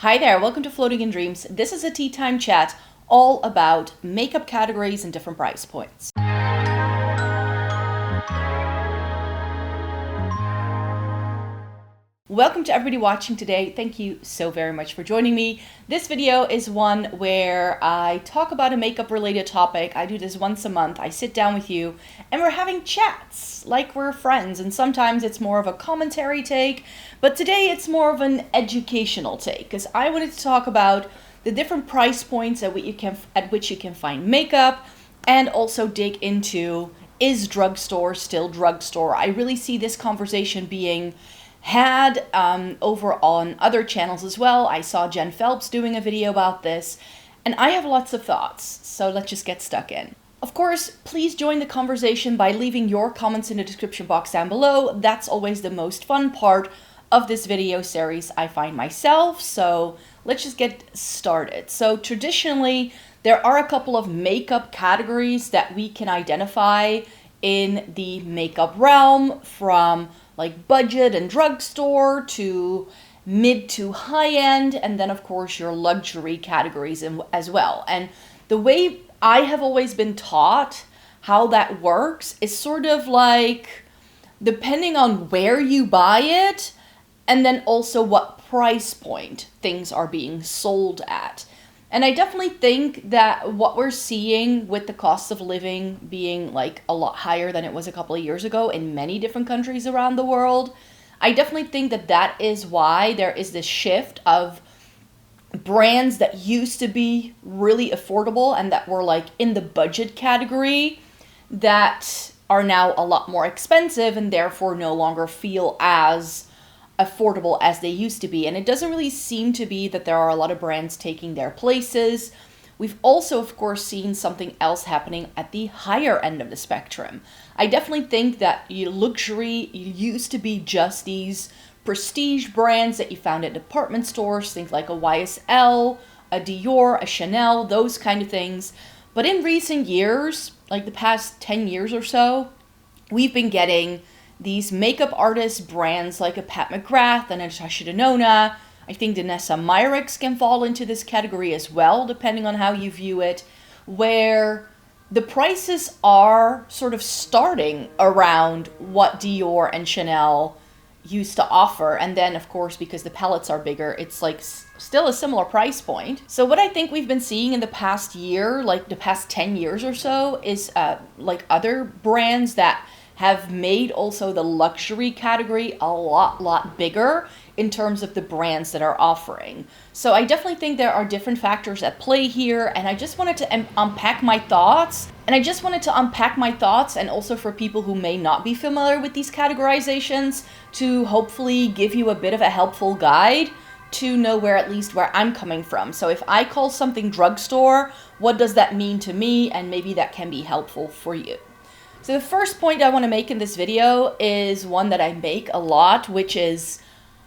Hi there, welcome to Floating in Dreams. This is a tea time chat all about makeup categories and different price points. Welcome to everybody watching today. Thank you so very much for joining me. This video is one where I talk about a makeup related topic. I do this once a month. I sit down with you and we're having chats like we're friends, and sometimes it's more of a commentary take, but today it's more of an educational take because I wanted to talk about the different price points at which you can find makeup, and also dig into, is drugstore still drugstore? I really see this conversation being had over on other channels as well. I saw Jen Phelps doing a video about this, and I have lots of thoughts, so let's just get stuck in. Of course, please join the conversation by leaving your comments in the description box down below. That's always the most fun part of this video series, I find myself, so let's just get started. So traditionally, there are a couple of makeup categories that we can identify in the makeup realm, from like budget and drugstore to mid to high end, and then of course your luxury categories as well. And the way I have always been taught how that works is sort of like, depending on where you buy it, and then also what price point things are being sold at. And I definitely think that what we're seeing with the cost of living being like a lot higher than it was a couple of years ago in many different countries around the world, I definitely think that that is why there is this shift of brands that used to be really affordable and that were like in the budget category that are now a lot more expensive and therefore no longer feel as affordable as they used to be. And it doesn't really seem to be that there are a lot of brands taking their places. We've also, of course, seen something else happening at the higher end of the spectrum. I definitely think that luxury used to be just these prestige brands that you found at department stores, things like a YSL, a Dior, a Chanel, those kind of things. But in recent years, like the past 10 years or so, we've been getting these makeup artist brands like a Pat McGrath and a Natasha Denona. I think Vanessa Myricks can fall into this category as well, depending on how you view it, where the prices are sort of starting around what Dior and Chanel used to offer. And then, of course, because the palettes are bigger, it's like still a similar price point. So what I think we've been seeing in the past year, like the past 10 years or so, is like other brands that have made also the luxury category a lot bigger in terms of the brands that are offering. So I definitely think there are different factors at play here, and I just wanted to unpack my thoughts. And also for people who may not be familiar with these categorizations, to hopefully give you a bit of a helpful guide to know at least where I'm coming from. So if I call something drugstore, what does that mean to me? And maybe that can be helpful for you. So the first point I want to make in this video is one that I make a lot, which is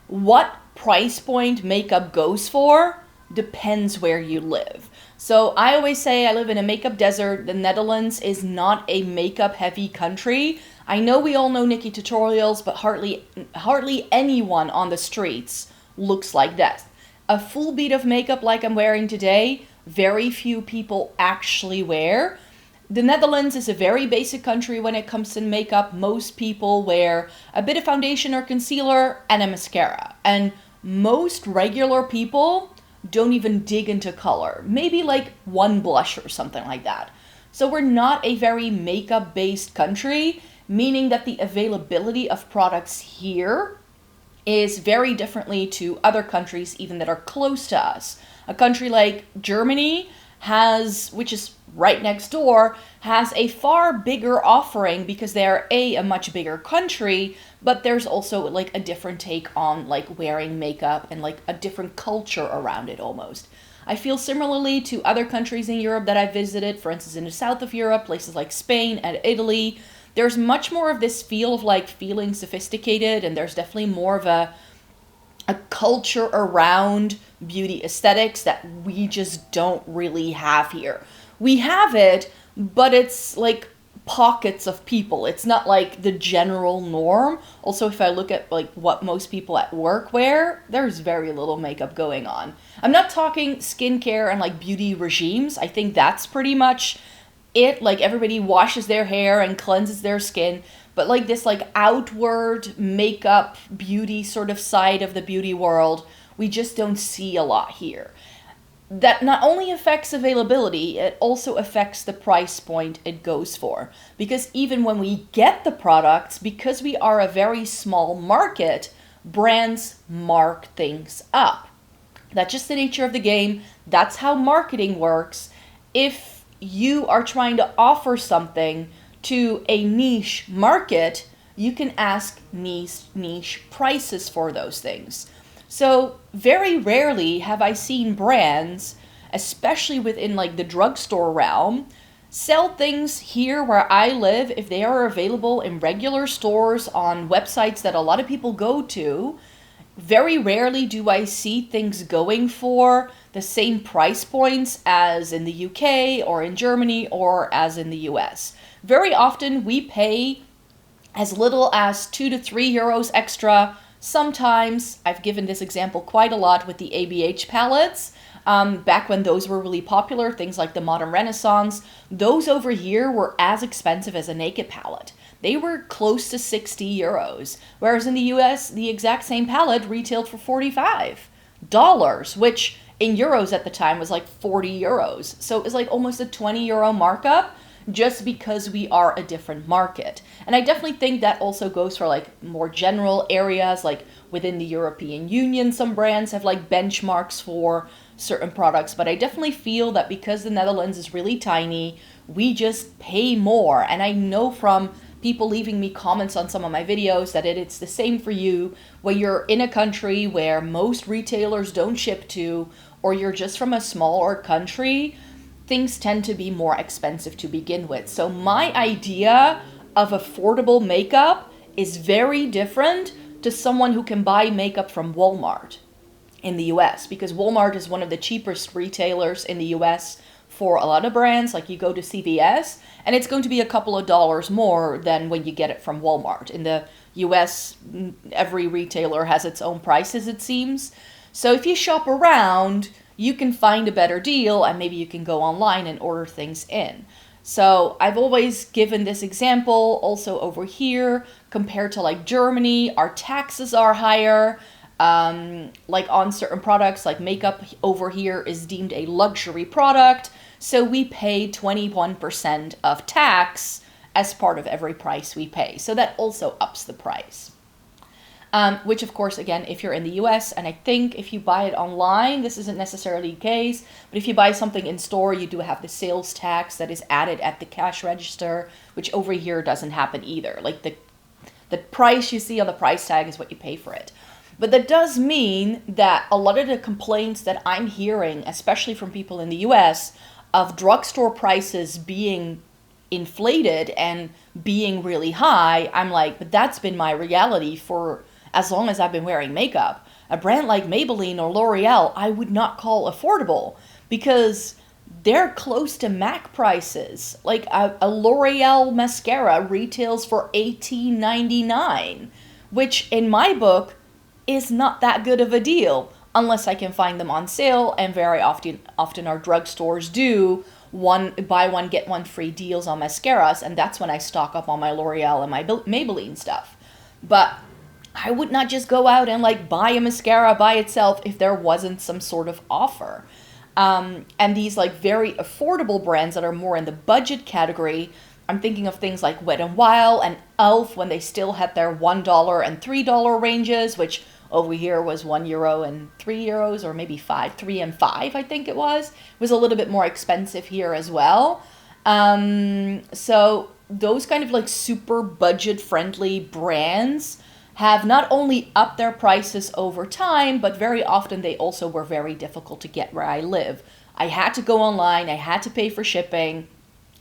what price point makeup goes for depends where you live. So I always say I live in a makeup desert. The Netherlands is not a makeup heavy country. I know we all know Nikkie tutorials, but hardly anyone on the streets looks like that. A full bead of makeup like I'm wearing today, very few people actually wear. The Netherlands is a very basic country when it comes to makeup. Most people wear a bit of foundation or concealer and a mascara. And most regular people don't even dig into color. Maybe like one blush or something like that. So we're not a very makeup-based country, meaning that the availability of products here is very differently to other countries even that are close to us. A country like Germany which is right next door, has a far bigger offering because they're a much bigger country, but there's also like a different take on like wearing makeup and like a different culture around it almost. I feel similarly to other countries in Europe that I've visited, for instance in the south of Europe, places like Spain and Italy. There's much more of this feel of like feeling sophisticated, and there's definitely more of a culture around beauty aesthetics that we just don't really have here. We have it, but it's like pockets of people. It's not like the general norm. Also, if I look at like what most people at work wear, there's very little makeup going on. I'm not talking skincare and like beauty regimes. I think that's pretty much it. Like everybody washes their hair and cleanses their skin, but like this like outward makeup beauty sort of side of the beauty world, we just don't see a lot here. That not only affects availability, it also affects the price point it goes for. Because even when we get the products, because we are a very small market, brands mark things up. That's just the nature of the game. That's how marketing works. If you are trying to offer something to a niche market, you can ask niche prices for those things. So very rarely have I seen brands, especially within like the drugstore realm, sell things here where I live if they are available in regular stores on websites that a lot of people go to. Very rarely do I see things going for the same price points as in the UK or in Germany or as in the US. Very often we pay as little as 2 to 3 euros extra. Sometimes, I've given this example quite a lot with the ABH palettes, back when those were really popular, things like the Modern Renaissance, those over here were as expensive as a naked palette. They were close to 60 euros, whereas in the US, the exact same palette retailed for $45, which in euros at the time was like 40 euros. So it was like almost a 20 euro markup, just because we are a different market. And I definitely think that also goes for like more general areas, like within the European Union, some brands have like benchmarks for certain products, but I definitely feel that because the Netherlands is really tiny, we just pay more. And I know from people leaving me comments on some of my videos that it's the same for you when you're in a country where most retailers don't ship to, or you're just from a smaller country, things tend to be more expensive to begin with. So my idea of affordable makeup is very different to someone who can buy makeup from Walmart in the US, because Walmart is one of the cheapest retailers in the US for a lot of brands. Like you go to CVS and it's going to be a couple of dollars more than when you get it from Walmart. In the US, every retailer has its own prices, it seems. So if you shop around, you can find a better deal and maybe you can go online and order things in. So I've always given this example also over here compared to like Germany, our taxes are higher. Like on certain products, like makeup over here is deemed a luxury product. So we pay 21% of tax as part of every price we pay. So that also ups the price. Which of course, again, if you're in the US, and I think if you buy it online, this isn't necessarily the case, but if you buy something in store, you do have the sales tax that is added at the cash register, which over here doesn't happen either. Like the price you see on the price tag is what you pay for it. But that does mean that a lot of the complaints that I'm hearing, especially from people in the US, of drugstore prices being inflated and being really high, I'm like, but that's been my reality for as long as I've been wearing makeup. A brand like Maybelline or L'Oreal, I would not call affordable because they're close to MAC prices. Like a L'Oreal mascara retails for $18.99, which in my book is not that good of a deal unless I can find them on sale, and very often our drugstores do buy one get one free deals on mascaras, and that's when I stock up on my L'Oreal and my Maybelline stuff. But I would not just go out and like buy a mascara by itself if there wasn't some sort of offer. And these like very affordable brands that are more in the budget category, I'm thinking of things like Wet n Wild and e.l.f. when they still had their $1 and $3 ranges, which over here was €1 and €3, or maybe 3 and 5, I think it was. It was a little bit more expensive here as well. So those kind of like super budget friendly brands have not only upped their prices over time, but very often they also were very difficult to get where I live. I had to go online, I had to pay for shipping,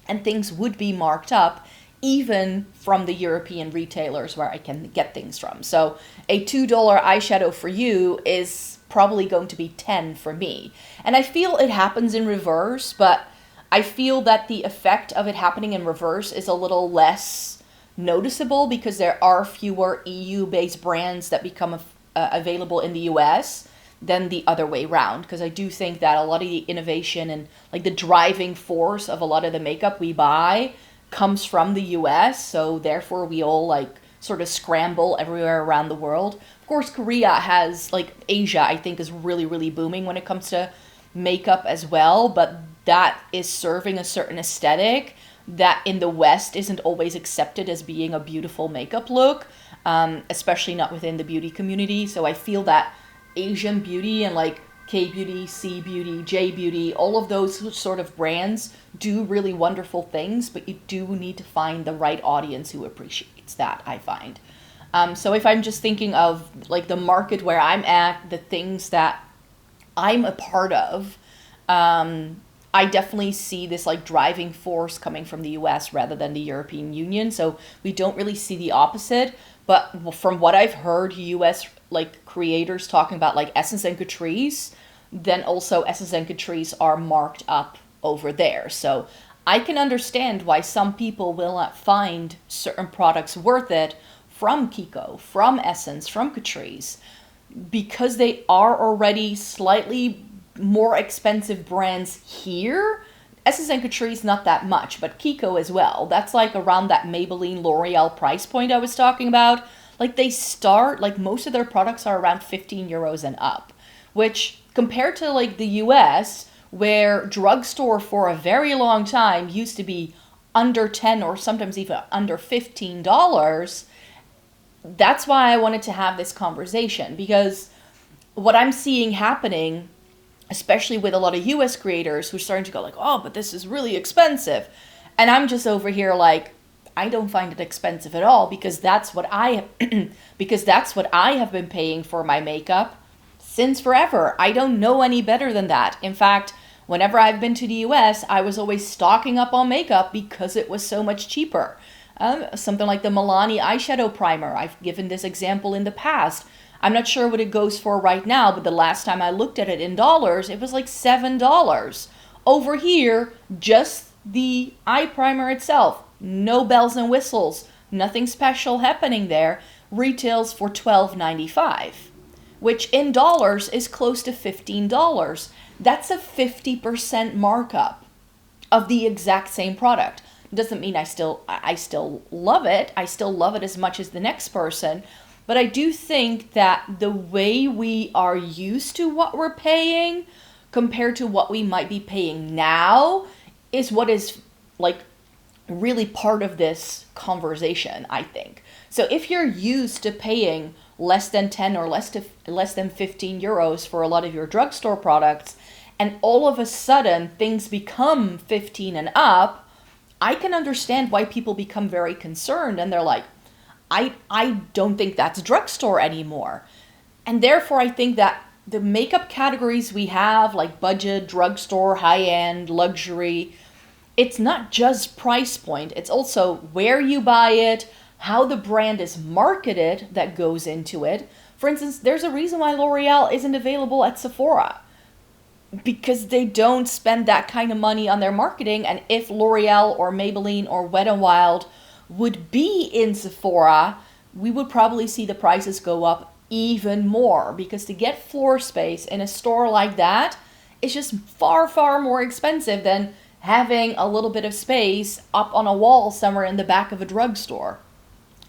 and things would be marked up even from the European retailers where I can get things from. So a $2 eyeshadow for you is probably going to be 10 for me. And I feel it happens in reverse, but I feel that the effect of it happening in reverse is a little less noticeable because there are fewer EU-based brands that become available in the US than the other way around. Because I do think that a lot of the innovation and like the driving force of a lot of the makeup we buy comes from the US. So therefore we all like sort of scramble everywhere around the world. Of course, Korea has, like, Asia, I think, is really, really booming when it comes to makeup as well, but that is serving a certain aesthetic that in the West isn't always accepted as being a beautiful makeup look, especially not within the beauty community. So I feel that Asian beauty and like K-beauty, C-beauty, J-beauty, all of those sort of brands do really wonderful things, but you do need to find the right audience who appreciates that, I find. So if I'm just thinking of like the market where I'm at, the things that I'm a part of, I definitely see this like driving force coming from the US rather than the European Union. So we don't really see the opposite. But from what I've heard, US like creators talking about like Essence and Catrice, then also Essence and Catrice are marked up over there. So I can understand why some people will not find certain products worth it from Kiko, from Essence, from Catrice, because they are already slightly more expensive brands here. Essence and Catrice, not that much, but Kiko as well. That's like around that Maybelline L'Oreal price point I was talking about. Like they start, like most of their products are around 15 euros and up, which compared to like the US, where drugstore for a very long time used to be under 10 or sometimes even under $15, that's why I wanted to have this conversation, because what I'm seeing happening, especially with a lot of US creators who are starting to go like, oh, but this is really expensive. And I'm just over here like, I don't find it expensive at all, because that's what I have been paying for my makeup since forever. I don't know any better than that. In fact, whenever I've been to the US, I was always stocking up on makeup because it was so much cheaper. Something like the Milani eyeshadow primer. I've given this example in the past. I'm not sure what it goes for right now, but the last time I looked at it in dollars, it was like $7. Over here, just the eye primer itself, no bells and whistles, nothing special happening there, retails for $12.95, which in dollars is close to $15. That's a 50% markup of the exact same product. Doesn't mean I still love it. I still love it as much as the next person. But I do think that the way we are used to what we're paying compared to what we might be paying now is what is like really part of this conversation, I think. So if you're used to paying less than 10 or less than 15 euros for a lot of your drugstore products, and all of a sudden things become 15 and up, I can understand why people become very concerned and they're like, I don't think that's drugstore anymore. And therefore I think that the makeup categories we have, like budget, drugstore, high-end, luxury, it's not just price point, it's also where you buy it, how the brand is marketed that goes into it. For instance, there's a reason why L'Oreal isn't available at Sephora, because they don't spend that kind of money on their marketing. And if L'Oreal or Maybelline or Wet n Wild would be in Sephora, we would probably see the prices go up even more, because to get floor space in a store like that is just far, far more expensive than having a little bit of space up on a wall somewhere in the back of a drugstore.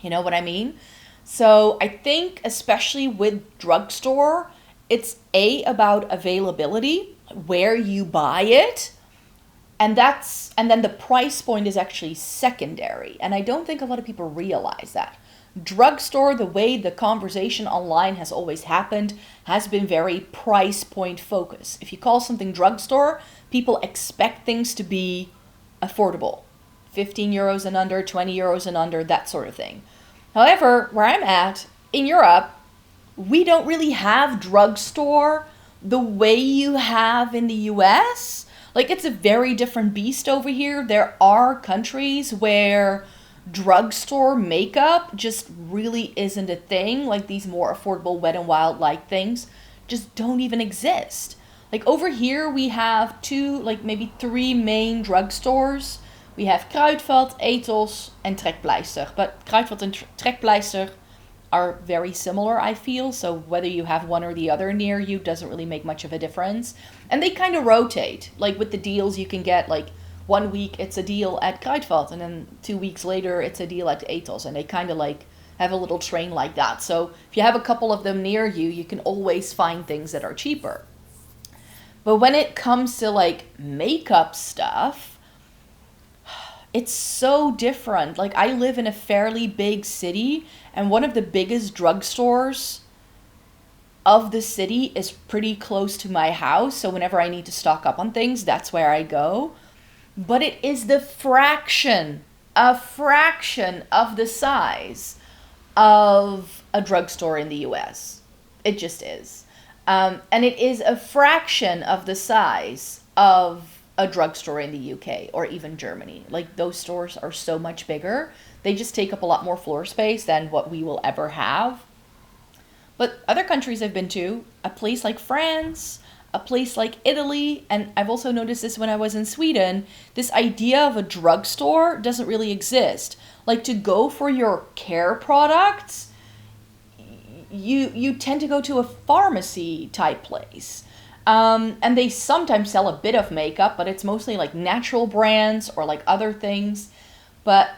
You know what I mean? So I think especially with drugstore, it's about availability, where you buy it, and then the price point is actually secondary. And I don't think a lot of people realize that. Drugstore, the way the conversation online has always happened, has been very price point focused. If you call something drugstore, people expect things to be affordable. 15 euros and under, 20 euros and under, that sort of thing. However, where I'm at, in Europe, we don't really have drugstore the way you have in the US. Like, it's a very different beast over here. There are countries where drugstore makeup just really isn't a thing. Like, these more affordable Wet n Wild like things just don't even exist. Like over here, we have two, like maybe three main drugstores. We have Kruidvat, Ethos, and Trekpleister. But Kruidvat and Trekpleister are very similar, I feel. So whether you have one or the other near you doesn't really make much of a difference. And they kind of rotate. Like with the deals, you can get like 1 week it's a deal at Kruidvat, and then 2 weeks later it's a deal at Ethos. And they kind of like have a little train like that. So if you have a couple of them near you, you can always find things that are cheaper. But when it comes to like makeup stuff, it's so different. Like I live in a fairly big city, and one of the biggest drugstores of the city is pretty close to my house. So whenever I need to stock up on things, that's where I go. But it is a fraction of the size of a drugstore in the US. It just is. And it is a fraction of the size of a drugstore in the UK or even Germany. Like those stores are so much bigger. They just take up a lot more floor space than what we will ever have. But other countries I've been to, a place like France, a place like Italy, and I've also noticed this when I was in Sweden, this idea of a drugstore doesn't really exist. Like to go for your care products, you tend to go to a pharmacy type place. And they sometimes sell a bit of makeup, but it's mostly like natural brands or like other things. But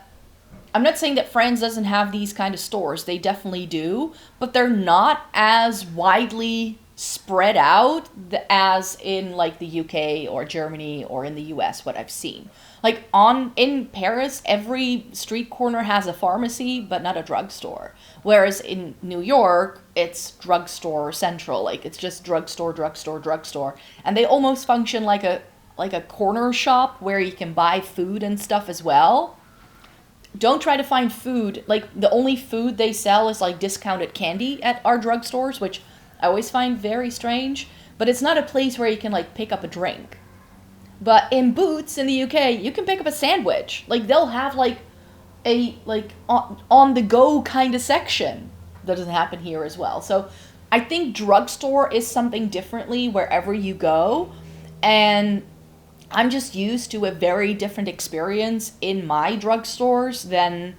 I'm not saying that France doesn't have these kind of stores. They definitely do, but they're not as widely spread out as in like the UK or Germany or in the US, what I've seen. Like in Paris, every street corner has a pharmacy, but not a drugstore. Whereas in New York, it's drugstore central. Like it's just drugstore, drugstore, drugstore. And they almost function like a corner shop where you can buy food and stuff as well. Don't try to find food. Like the only food they sell is like discounted candy at our drugstores, which I always find very strange. But it's not a place where you can like pick up a drink. But in Boots in the UK, you can pick up a sandwich. Like they'll have like a on the go kind of section. That doesn't happen here as well. So I think drugstore is something differently wherever you go. And I'm just used to a very different experience in my drugstores than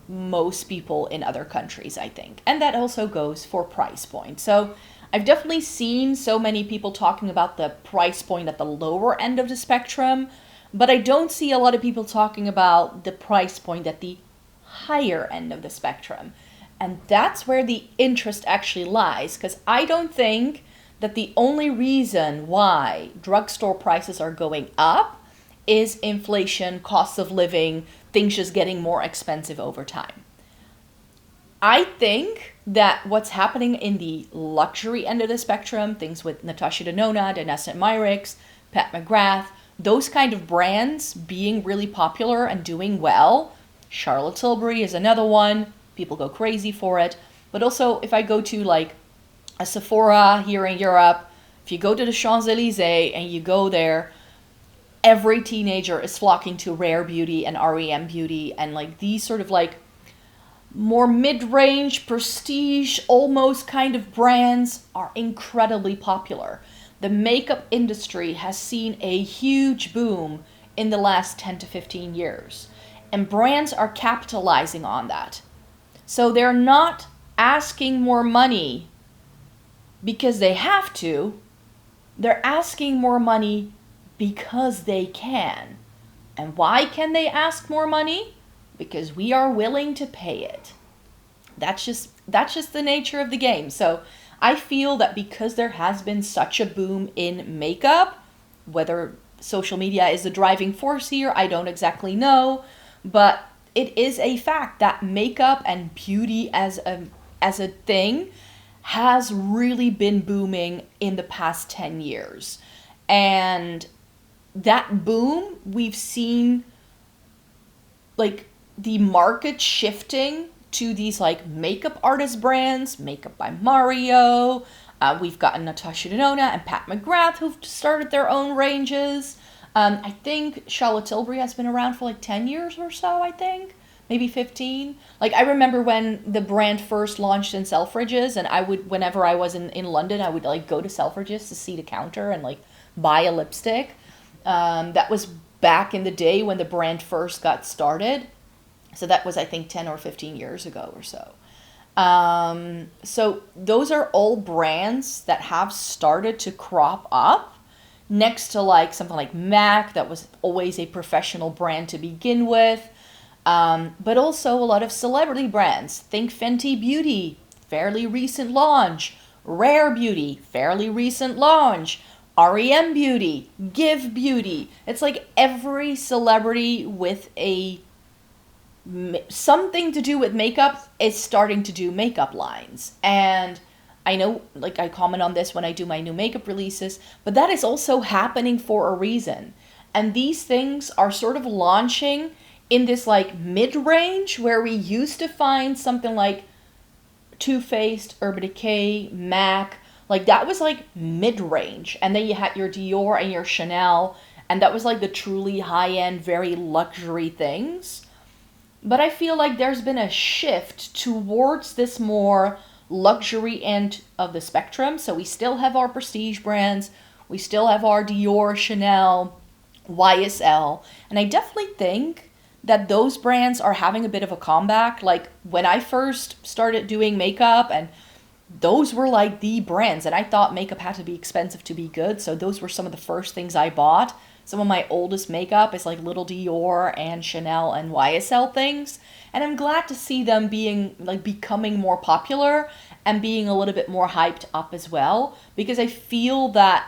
most people in other countries, I think. And that also goes for price point. So I've definitely seen so many people talking about the price point at the lower end of the spectrum, but I don't see a lot of people talking about the price point at the higher end of the spectrum. And that's where the interest actually lies, because I don't think that the only reason why drugstore prices are going up is inflation, cost of living, things just getting more expensive over time. I think that what's happening in the luxury end of the spectrum, things with Natasha Denona, Denessa Myricks, Pat McGrath, those kind of brands being really popular and doing well. Charlotte Tilbury is another one. People go crazy for it. But also, if I go to like a Sephora here in Europe, if you go to the Champs-Élysées and you go there, every teenager is flocking to Rare Beauty and REM Beauty and like these sort of like more mid-range, prestige, almost kind of brands are incredibly popular. The makeup industry has seen a huge boom in the last 10 to 15 years. And brands are capitalizing on that. So they're not asking more money because they have to. They're asking more money because they can. And why can they ask more money? Because we are willing to pay it. That's just the nature of the game. So I feel that because there has been such a boom in makeup, whether social media is the driving force here, I don't exactly know, but it is a fact that makeup and beauty as a thing has really been booming in the past 10 years. And that boom, we've seen like the market shifting to these like makeup artist brands, Makeup by Mario. We've gotten Natasha Denona and Pat McGrath who've started their own ranges. I think Charlotte Tilbury has been around for like 10 years or so, I think. maybe 15. Like, I remember when the brand first launched in Selfridges, and I would, whenever I was in London, I would like go to Selfridges to see the counter and like buy a lipstick. That was back in the day when the brand first got started. So that was, I think, 10 or 15 years ago or so. So those are all brands that have started to crop up next to like something like MAC, that was always a professional brand to begin with. But also a lot of celebrity brands. Think Fenty Beauty, fairly recent launch. Rare Beauty, fairly recent launch. REM Beauty, Give Beauty. It's like every celebrity with something to do with makeup is starting to do makeup lines. And I know, like, I comment on this when I do my new makeup releases, but that is also happening for a reason. And these things are sort of launching in this like mid-range where we used to find something like Too Faced, Urban Decay, MAC. Like, that was like mid-range. And then you had your Dior and your Chanel, and that was like the truly high-end, very luxury things. But I feel like there's been a shift towards this more luxury end of the spectrum. So we still have our prestige brands. We still have our Dior, Chanel, YSL. And I definitely think that those brands are having a bit of a comeback. Like, when I first started doing makeup, and those were like the brands, and I thought makeup had to be expensive to be good. So those were some of the first things I bought. Some of my oldest makeup is like little Dior and Chanel and YSL things. And I'm glad to see them becoming more popular and being a little bit more hyped up as well. Because I feel that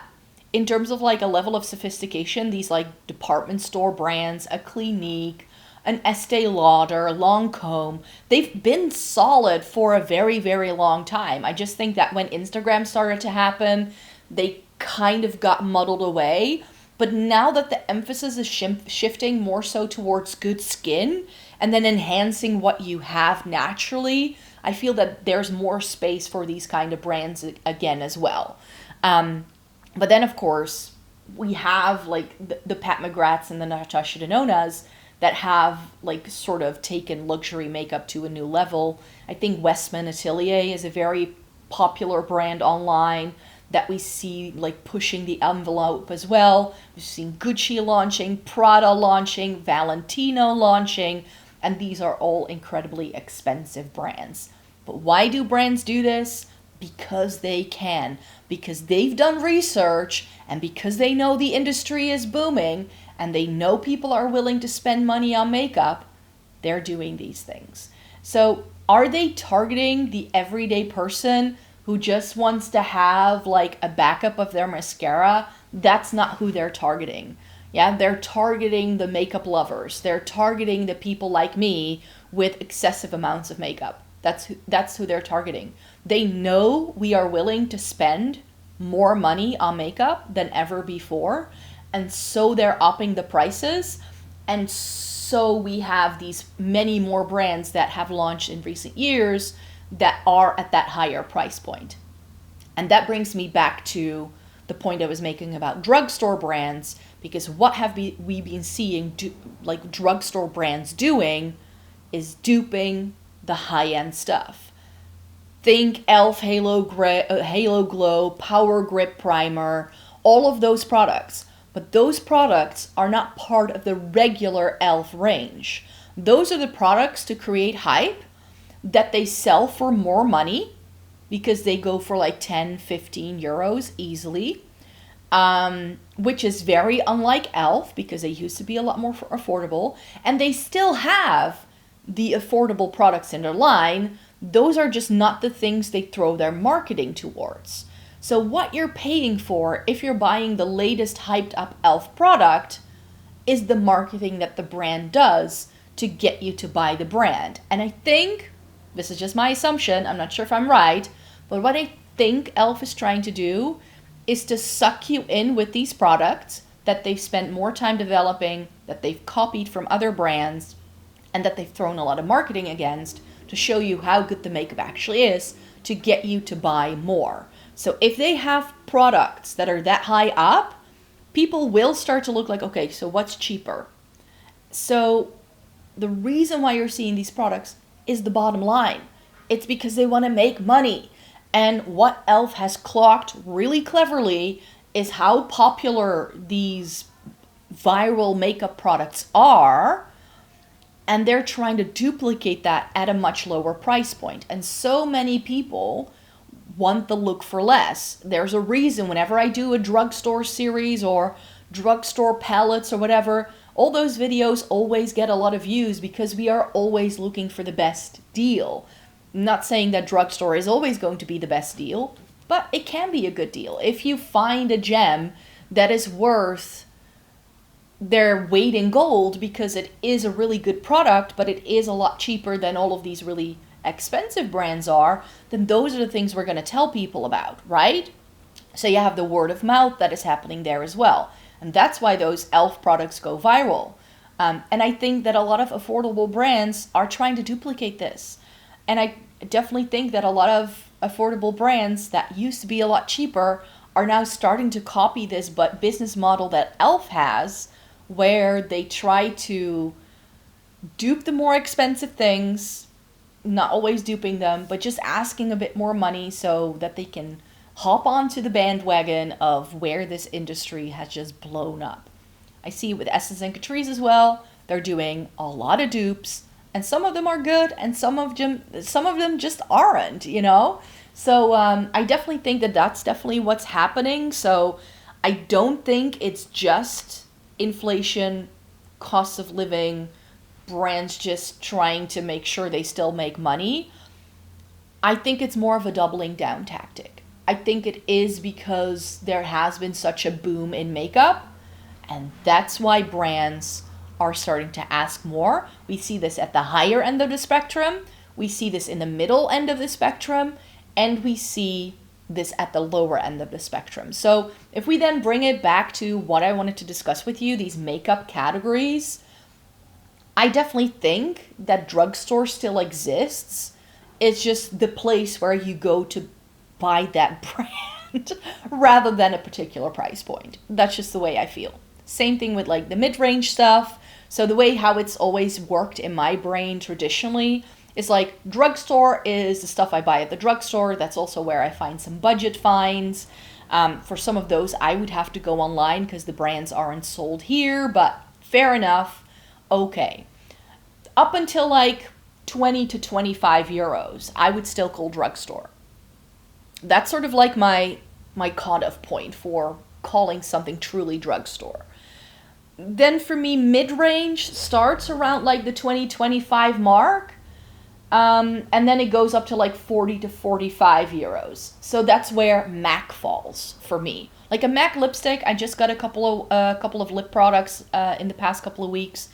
in terms of like a level of sophistication, these like department store brands, a Clinique, an Estee Lauder, Lancome, they've been solid for a very, very long time. I just think that when Instagram started to happen, they kind of got muddled away. But now that the emphasis is shifting more so towards good skin and then enhancing what you have naturally, I feel that there's more space for these kind of brands again as well. But then, of course, we have like the Pat McGraths and the Natasha Denonas that have like sort of taken luxury makeup to a new level. I think Westman Atelier is a very popular brand online that we see like pushing the envelope as well. We've seen Gucci launching, Prada launching, Valentino launching, and these are all incredibly expensive brands. But why do brands do this? Because they can, because they've done research, and because they know the industry is booming, and they know people are willing to spend money on makeup. They're doing these things. So are they targeting the everyday person who just wants to have like a backup of their mascara? That's not who they're targeting. Yeah, they're targeting the makeup lovers. They're targeting the people like me with excessive amounts of makeup. That's who they're targeting. They know we are willing to spend more money on makeup than ever before, and so they're upping the prices. And so we have these many more brands that have launched in recent years that are at that higher price point. And that brings me back to the point I was making about drugstore brands, because what have we been seeing like drugstore brands doing is duping the high-end stuff. Think e.l.f. Halo Glow, Power Grip Primer, all of those products. But those products are not part of the regular e.l.f. range. Those are the products to create hype that they sell for more money because they go for like 10, 15 euros easily, which is very unlike e.l.f. because they used to be a lot more affordable, and they still have the affordable products in their line. Those are just not the things they throw their marketing towards. So what you're paying for if you're buying the latest hyped up e.l.f. product is the marketing that the brand does to get you to buy the brand. And I think, this is just my assumption, I'm not sure if I'm right, but what I think e.l.f. is trying to do is to suck you in with these products that they've spent more time developing, that they've copied from other brands, and that they've thrown a lot of marketing against to show you how good the makeup actually is to get you to buy more. So if they have products that are that high up, people will start to look like, okay, so what's cheaper? So the reason why you're seeing these products is the bottom line. It's because they want to make money. And what e.l.f. has clocked really cleverly is how popular these viral makeup products are, and they're trying to duplicate that at a much lower price point. And so many people want the look for less. There's a reason whenever I do a drugstore series or drugstore palettes or whatever, all those videos always get a lot of views because we are always looking for the best deal. I'm not saying that drugstore is always going to be the best deal, but it can be a good deal. If you find a gem that is worth their weight in gold because it is a really good product, but it is a lot cheaper than all of these really expensive brands are, then those are the things we're going to tell people about, right? So you have the word of mouth that is happening there as well. And that's why those e.l.f. products go viral. And I think that a lot of affordable brands are trying to duplicate this. And I definitely think that a lot of affordable brands that used to be a lot cheaper are now starting to copy this business model that e.l.f. has, where they try to dupe the more expensive things, not always duping them, but just asking a bit more money so that they can hop onto the bandwagon of where this industry has just blown up. I see with Essence and Catrice as well, they're doing a lot of dupes, and some of them are good, and some of them just aren't, you know? So I definitely think that that's definitely what's happening. So I don't think it's just inflation, costs of living, brands just trying to make sure they still make money. I think it's more of a doubling down tactic. I think it is because there has been such a boom in makeup, and that's why brands are starting to ask more. We see this at the higher end of the spectrum, we see this in the middle end of the spectrum, and we see this at the lower end of the spectrum. So if we then bring it back to what I wanted to discuss with you, these makeup categories, I definitely think that drugstore still exists. It's just the place where you go to buy that brand rather than a particular price point. That's just the way I feel. Same thing with like the mid-range stuff. So the way how it's always worked in my brain traditionally is like drugstore is the stuff I buy at the drugstore. That's also where I find some budget finds. For some of those, I would have to go online because the brands aren't sold here, but fair enough. Okay. Up until like 20 to 25 euros, I would still call drugstore. That's sort of like my cutoff point for calling something truly drugstore. Then for me, mid-range starts around like the 20-25 mark. And then it goes up to like 40 to 45 euros. So that's where MAC falls for me. Like a MAC lipstick, I just got a couple of lip products in the past couple of weeks.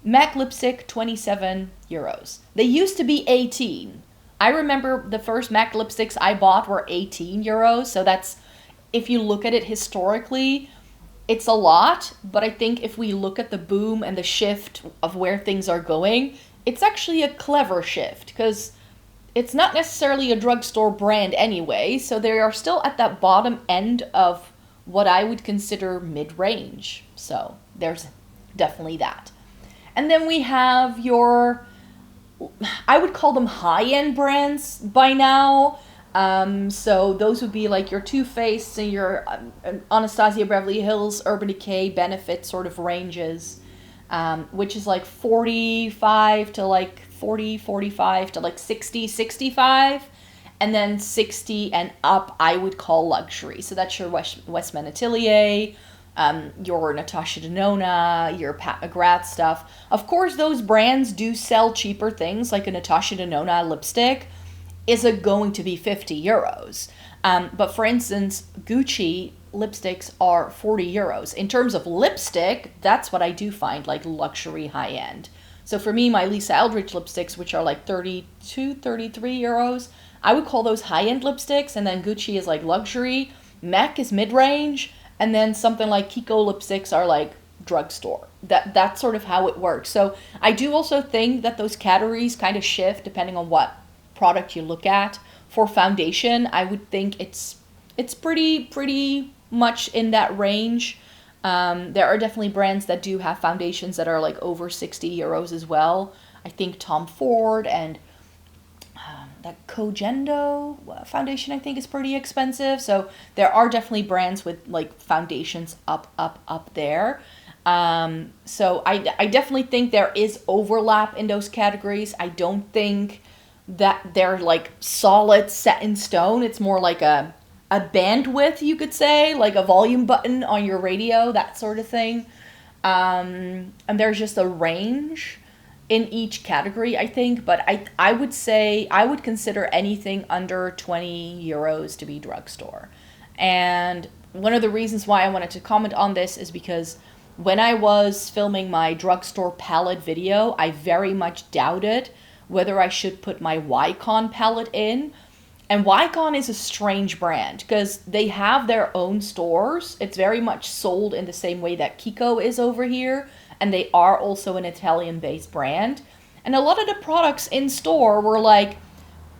MAC lipstick, 27 euros. They used to be 18. I remember the first MAC lipsticks I bought were 18 euros. So that's, if you look at it historically, it's a lot. But I think if we look at the boom and the shift of where things are going, it's actually a clever shift because it's not necessarily a drugstore brand anyway. So they are still at that bottom end of what I would consider mid-range. So there's definitely that. And then we have your, I would call them high-end brands by now. So those would be like your Too Faced and your Anastasia Beverly Hills, Urban Decay, Benefit sort of ranges. Which is like 45 to like 40, 45 to like 60, 65. And then 60 and up, I would call luxury. So that's your Westman Atelier, your Natasha Denona, your Pat McGrath stuff. Of course, those brands do sell cheaper things, like a Natasha Denona lipstick is going to be 50 euros. But for instance, Gucci lipsticks are 40 euros. In terms of lipstick, that's what I do find like luxury high-end. So for me, my Lisa Eldridge lipsticks, which are like 32, 33 euros, I would call those high-end lipsticks, and then Gucci is like luxury, MAC is mid-range, and then something like Kiko lipsticks are like drugstore. That's sort of how it works. So I do also think that those categories kind of shift depending on what product you look at. For foundation, I would think it's pretty much in that range. There are definitely brands that do have foundations that are like over 60 euros as well. I think Tom Ford and that Cogendo foundation I think is pretty expensive. So there are definitely brands with like foundations up there. So I definitely think there is overlap in those categories. I don't think that they're like solid set in stone. It's more like a bandwidth, you could say, like a volume button on your radio, that sort of thing. And there's just a range in each category, I think, but I would say I would consider anything under 20 euros to be drugstore. And one of the reasons why I wanted to comment on this is because when I was filming my drugstore palette video, I very much doubted whether I should put my Wycon palette in. And Wycon is a strange brand because they have their own stores. It's very much sold in the same way that Kiko is over here. And they are also an Italian-based brand. And a lot of the products in store were like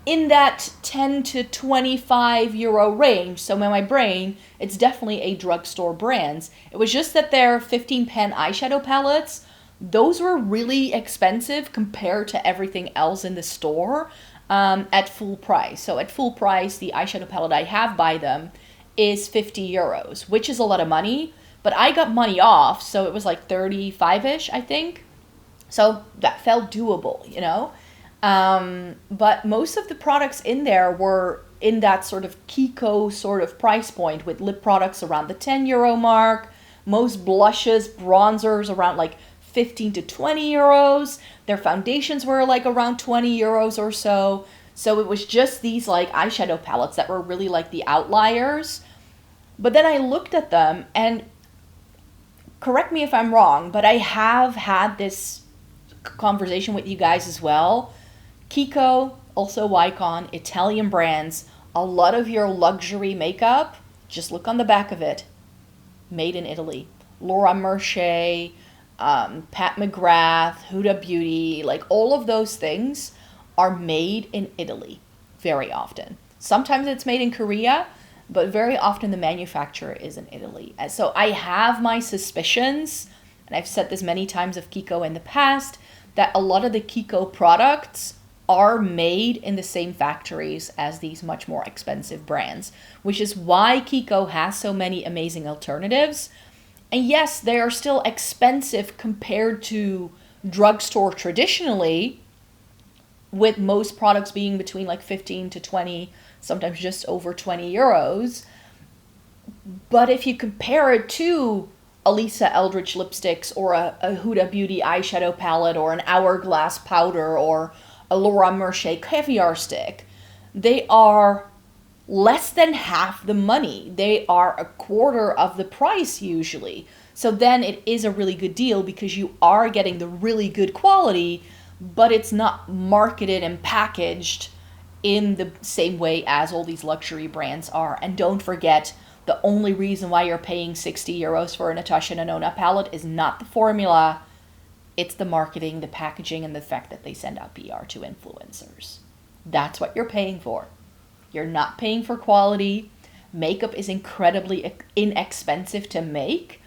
in that 10 to 25 euro range. So in my brain, it's definitely a drugstore brand. It was just that their 15 pen eyeshadow palettes, those were really expensive compared to everything else in the store at full price. So at full price, the eyeshadow palette I have by them is 50 euros, which is a lot of money. But I got money off, so it was like 35-ish, I think. So that felt doable, you know? But most of the products in there were in that sort of Kiko sort of price point with lip products around the 10 euro mark. Most blushes, bronzers around like 15 to 20 euros. Their foundations were like around 20 euros or so. So it was just these like eyeshadow palettes that were really like the outliers. But then I looked at them and correct me if I'm wrong, but I have had this conversation with you guys as well. Kiko, also Wycon, Italian brands, a lot of your luxury makeup, just look on the back of it, made in Italy. Laura Mercier, Pat McGrath, Huda Beauty, like all of those things are made in Italy very often. Sometimes it's made in Korea, but very often the manufacturer is in Italy. And so I have my suspicions, and I've said this many times of Kiko in the past, that a lot of the Kiko products are made in the same factories as these much more expensive brands, which is why Kiko has so many amazing alternatives. And yes, they are still expensive compared to drugstore traditionally, with most products being between like 15 to 20, sometimes just over 20 euros. But if you compare it to a Lisa Eldridge lipsticks or a Huda Beauty eyeshadow palette or an Hourglass powder or a Laura Mercier caviar stick, they are less than half the money. They are a quarter of the price usually. So then it is a really good deal because you are getting the really good quality, but it's not marketed and packaged in the same way as all these luxury brands are. And don't forget, the only reason why you're paying 60 euros for a Natasha Denona palette is not the formula, it's the marketing, the packaging, and the fact that they send out PR to influencers. That's what you're paying for. You're not paying for quality. Makeup is incredibly inexpensive to make.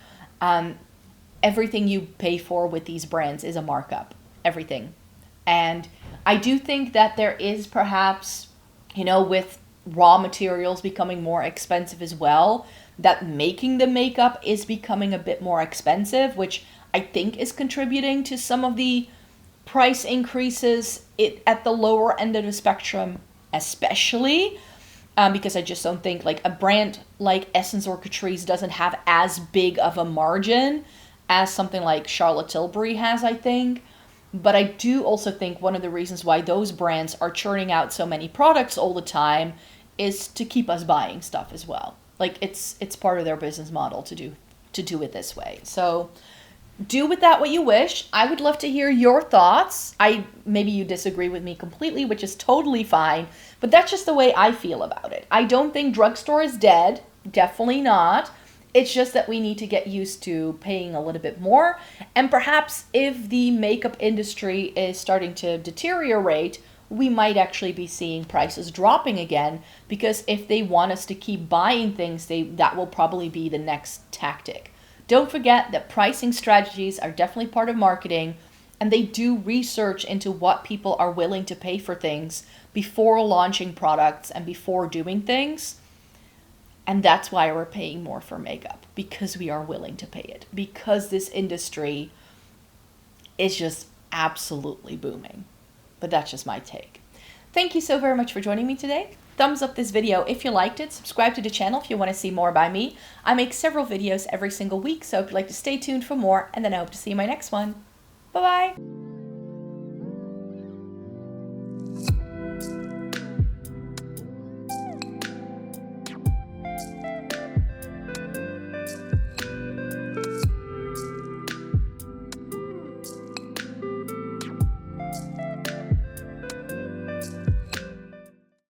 Everything you pay for with these brands is a markup. Everything. And I do think that there is perhaps, with raw materials becoming more expensive as well, that making the makeup is becoming a bit more expensive, which I think is contributing to some of the price increases at the lower end of the spectrum, especially because I just don't think like a brand like Essence or Catrice doesn't have as big of a margin as something like Charlotte Tilbury has, I think. But I do also think one of the reasons why those brands are churning out so many products all the time is to keep us buying stuff as well. Like it's part of their business model to do it this way. So do with that what you wish. I would love to hear your thoughts. Maybe you disagree with me completely, which is totally fine, but that's just the way I feel about it. I don't think drugstore is dead. Definitely not. It's just that we need to get used to paying a little bit more. And perhaps if the makeup industry is starting to deteriorate, we might actually be seeing prices dropping again, because if they want us to keep buying things, that will probably be the next tactic. Don't forget that pricing strategies are definitely part of marketing, and they do research into what people are willing to pay for things before launching products and before doing things. And that's why we're paying more for makeup, because we are willing to pay it, because this industry is just absolutely booming. But that's just my take. Thank you so very much for joining me today. Thumbs up this video if you liked it. Subscribe to the channel if you want to see more by me. I make several videos every single week, so if you'd like to stay tuned for more, and then I hope to see you in my next one. Bye-bye.